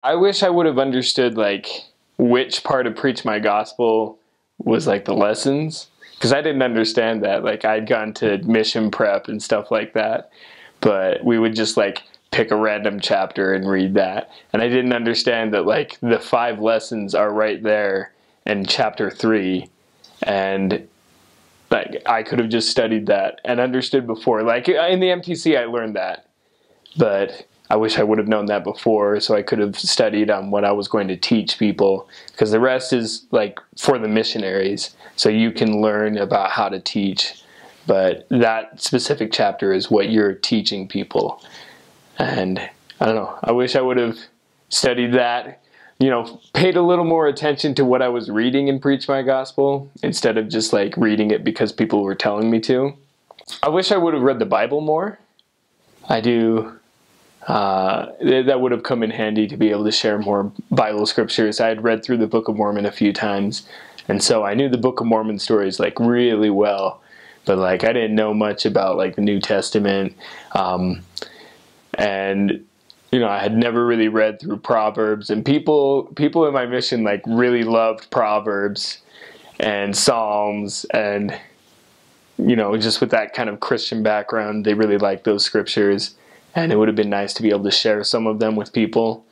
I wish I would have understood like which part of Preach My Gospel was like the lessons, because I didn't understand that. Like I'd gone to mission prep and stuff like that, but we would just like pick a random chapter and read that. And I didn't understand that like the 5 lessons are right there in chapter 3. And like I could have just studied that and understood before. Like in the MTC I learned that, but I wish I would have known that before, so I could have studied on what I was going to teach people, because the rest is like for the missionaries, so you can learn about how to teach, but that specific chapter is what you're teaching people. And I don't know, I wish I would have studied that, paid a little more attention to what I was reading in Preach My Gospel instead of just like reading it because people were telling me to. I wish I would have read the Bible more. I do. That would have come in handy to be able to share more Bible scriptures. I had read through the Book of Mormon a few times, and so I knew the Book of Mormon stories like really well, but like I didn't know much about like the New Testament, and I had never really read through Proverbs, and people in my mission like really loved Proverbs and Psalms, and just with that kind of Christian background, they really liked those scriptures. And it would have been nice to be able to share some of them with people.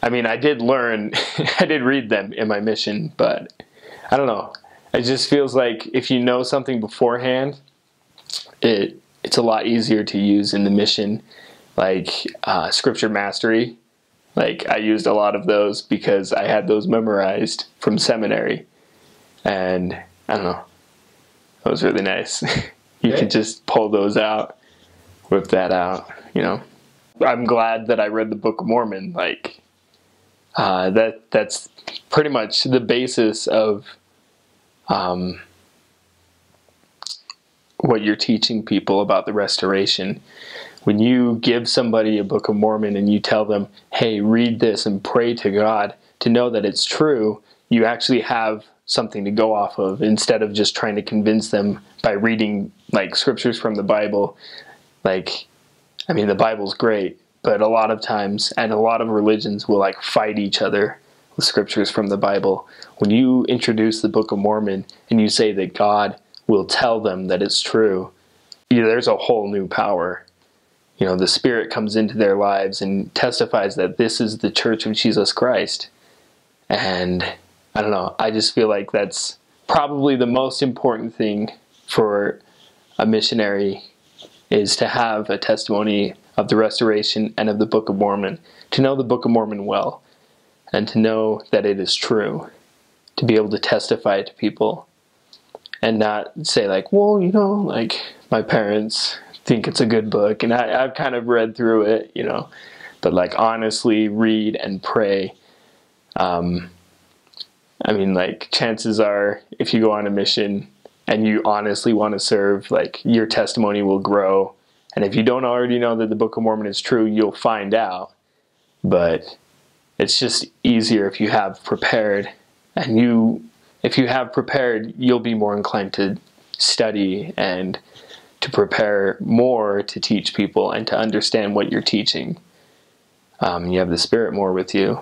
I mean, I did learn, I did read them in my mission, but I don't know. It just feels like if you know something beforehand, it's a lot easier to use in the mission. Like scripture mastery, like I used a lot of those because I had those memorized from seminary. And I don't know, that was really nice. You could just pull those out, whip that out. I'm glad that I read the Book of Mormon. Like that's pretty much the basis of what you're teaching people about the restoration. When you give somebody a Book of Mormon and you tell them, hey, read this and pray to God to know that it's true, you actually have something to go off of instead of just trying to convince them by reading like scriptures from the Bible. Like, I mean, the Bible's great, but a lot of times, and a lot of religions will like fight each other with scriptures from the Bible. When you introduce the Book of Mormon and you say that God will tell them that it's true, there's a whole new power. The Spirit comes into their lives and testifies that this is the Church of Jesus Christ. And I don't know, I just feel like that's probably the most important thing for a missionary, is to have a testimony of the restoration and of the Book of Mormon, to know the Book of Mormon well, and to know that it is true, to be able to testify to people, and not say like, well, like my parents think it's a good book, and I've kind of read through it, but like honestly read and pray. I mean, like chances are if you go on a mission and you honestly want to serve, like your testimony will grow. And if you don't already know that the Book of Mormon is true, you'll find out. But it's just easier if you have prepared. And if you have prepared, you'll be more inclined to study and to prepare more to teach people and to understand what you're teaching. You have the Spirit more with you.